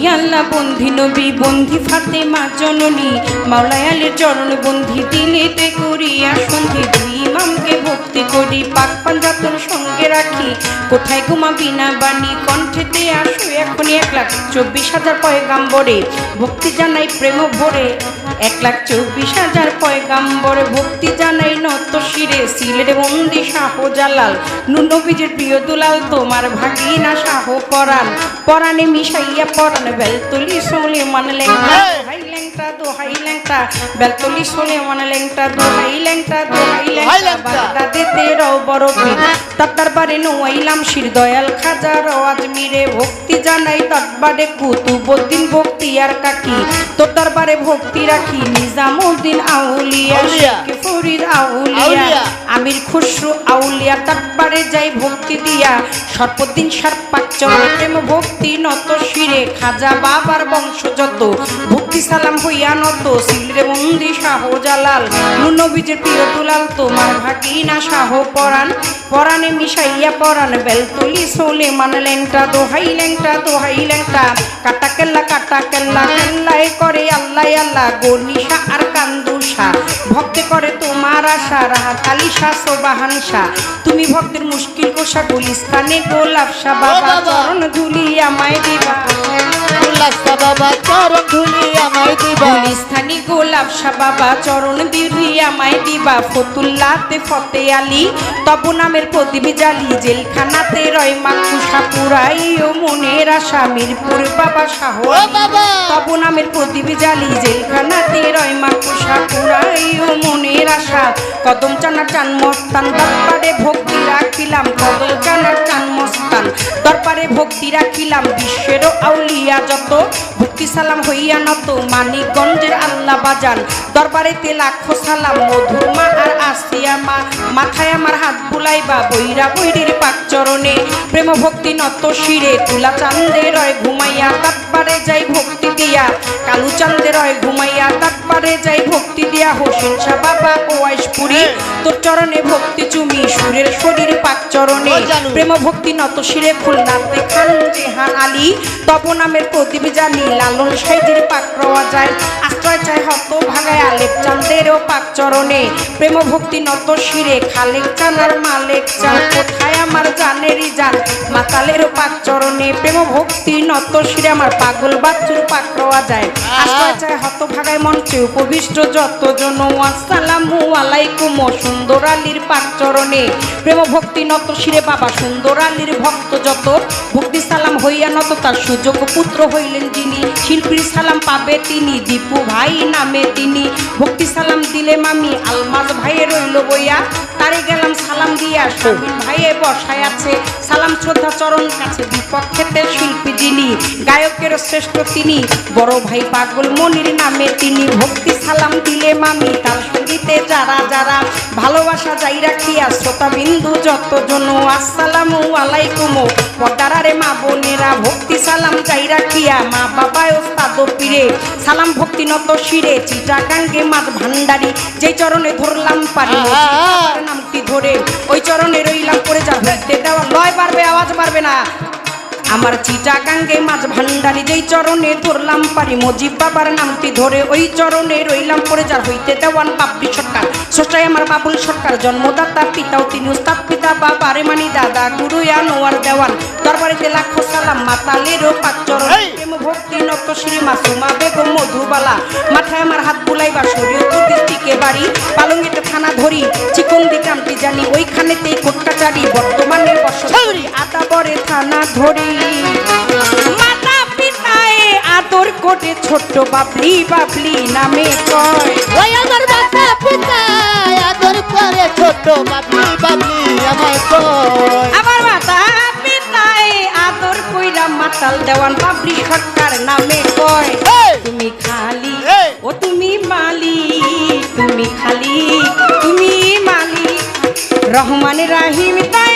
আল্লাহ বন্ধি নবী বন্ধি ফাতেমা জননী মাওলায় আলীর চরণ বন্ধি দিলেতে করিয়া সন্ধি দুই ইমামকে ভক্তি করি পাক পাঞ্জাতন সঙ্গে রাখি কোথায় ঘুমাবি না বাণী কণ্ঠেতে আসো এখনই 1,24,000 পয়গাম্বরে ভক্তি জানাই প্রেম ভরে 1,24,000 পয়গাম্বরে ভক্তি জানাই নত শিরে সিলেট বন্দি শাহজালাল নবীজির প্রিয় দুলাল তোমার ভাগিনা শাহ পরাণ পরাণে মিশাইয়া পরাণ বেলতলি সুলেমান লেংটা দোহাই লেংটা দোহাই লেংটা বেলতলি সুলেমান লেংটা দোহাই লেংটা দোহাই লেংটা বাগদাদেতে রও বড় পীর তার দরবারে নোয়াইলাম শির দয়াল খাজা আজমিরে ভক্তি জানাই দরবারে কুতুবউদ্দিন ভক্তি আর কাকি তোর দরবারে ভক্তি রাখি নিজামউদ্দিন আউলিয়া শেখ ফরিদ আউলিয়া আমির খুসরু আউলিয়া দরবারে যাই ভক্তি দিয়া সর্বদিন সারপাক চরণে প্রেম ভক্তি নত শিরে খাজা বাবার বংশ যত ভক্তি সালাম হইয়া নত সিলেট বন্দি শাহজালাল নবীজির প্রিয় দুলাল তোমার ভাগিনা শাহ পরাণ পরাণে মিশাইয়া পরাণ বেলতলি সুলেমান লেংটা দোহাই লেংটা দোহাই লেংটা কাটা কেল্লা কেল্লায় করে আল্লাহ আল্লাহ গনিশা আর কান্দুষা ভক্তে করে তোমার আশা রাহাত আলী শাহ সোবাহান শাহ তুমি ভক্তের মুশকিল কোষা গুলিস্তানে গোলাপ শাহ বাবা চরণ ধুলি আমায় দিবা বাবা চরণ ধুলি আমায় দিবা গুলিস্তানি গোলাপ শাহ বাবা চরণ ধুলি আমায় দিবা ফতুল্লাতে ফতে আলী তব নামের প্রদীপ জালি জেলখানাতে রয় মাকুষা পুরাই ও মনের আশা মিরপুর বাবা শাহ তব নামের প্রদীপ জালি জেলখানাতে রয় মাকুষা পুরাই ও মনের আশা কদম চানা চান মস্তান দরবারে ভক্তি রাখিলাম কদম চানা চান মস্তান দরবারে ভক্তি রাখিলাম বিশ্বেরও আউলিয়া যত ভক্তি সালাম হইয়া নত মানিকগঞ্জের আল্লাহ বাজান দরবারেতে লাখো সালাম মধুর মা আর আসিয়া মা মাথায় আমার হাত বুলাইবা বৈরা বৈরির পাক চরণে প্রেম ভক্তি নত শিরে তুলা চান্দে রয় ঘুমাইয়া দরবারে যাই ভক্তি দিয়া কালু চান্দে রয় ঘুমাইয়া দরবারে যাই ভক্তি দিয়া হোসেন শাহ বাবা ওয়াইশপুরি তোর চরণে ভক্তি চুমি সুরের শরীর পাক চরণে প্রেম ভক্তি নত শিরে খুলনাতে খান জেহান আলী তব নামের প্রদীপ জানি লালন সাইজির পাক রওয়া যায় আশ্রয় চায় হত ভাগায় আলেপ চান্দেরও পাক চরণে প্রেম ভক্তি নত শিরে খালেক চান আর মালেক চান কোথায় আমার জানেরই জান মাতালেরও পাক চরণে প্রেম ভক্তি নত শিরে আমার পাগল বাচ্চুর পাক রওয়া যায় আশ্রয় চায় হত ভাগায় মঞ্চে উপবিষ্ট যত জন আসসালামু আলাইকুম সুন্দর আলীর পাক চরণে প্রেম ভক্তি নত শিরে বাবা সুন্দর আলীর ভক্ত যত ভক্তি সালাম হইয়া নত তার সুযোগ পুত্র হইলেন যিনি শিল্পীর সালাম পাবে তিনি দীপু ভাই নামে তিনি ভক্তি সালাম দিলে মামি আলমাজ ভাইয়ে রইল বইয়া তারে গেলাম সালাম দিয়া শামিম ভাইয়ে বসায় আছে সালাম শ্রদ্ধা চরণ কাছে বিপক্ষেতে শিল্পী যিনি গায়কের শ্রেষ্ঠ তিনি বড় ভাই পাগল মনির নামে তিনি ভক্তি সালাম দিলে মামি তার সঙ্গীতে যারা যারা ভালোবাসা যাই রাখিয়া শ্রোতা বিন্দু যত জন আসসালামু আলাইকুম পর্দারে মা বোনেরা ভক্তি সালাম যাই রাখিয়া মা বাবা ওস্তাদ পীরে সালাম ভক্তি নত শিরে চিটাগাঙ্গে মাছ ভান্ডারি যেই চরণে ধরলাম পারি নামটি ধরে ওই চরণে রইলাম পড়ে যা হইতে দেওয়া লয় বাড়বে আওয়াজ বাড়বে না আমার চিটাগাঙ্গে মাছ ভান্ডারি যেই চরণে ধরলাম পারি মজিব বাবার নামটি ধরে ওই চরণে রইলাম পড়ে যার হইতে দেওয়ান বাপরি সরকার স্রষ্টায় আমার বাবুল সরকার জন্মদাতা পিতাও তিনি উস্তাদ পিতা বাবা রে মানি দাদা গুরু আনোয়ার দেওয়ান দরবারেতে লাখো সালাম মাতালেরও পাক চরণ প্রেম ভক্তি নত শ্রী মাসুমা বেগম মধুবালা মাথায় আমার হাত বুলাইবা শরীয়তুর ডিস্ট্রিক্টে বাড়ি পালঙ্গিতে থানা ধরি চিকন্দি গ্রামটি জানি ওইখানেতেই কোর্ট কাচারি বর্তমানে বসতি আদাবরে থানা ধরি মাতা পিতায় আদর করে ছোট্ট বাবলি বাবলি নামে কয় ওই আমার মাতা পিতায় আদর করে ছোট্ট বাবলি বাবলি আমায় কয় আমার মাতা পিতায় আদর কইরা মাতাল দেওয়ান বাবলি সরকার নামে কয় তুমি খালি ও তুমি মালিক তুমি খালি তুমি মালিক রহমান রাহিম তাই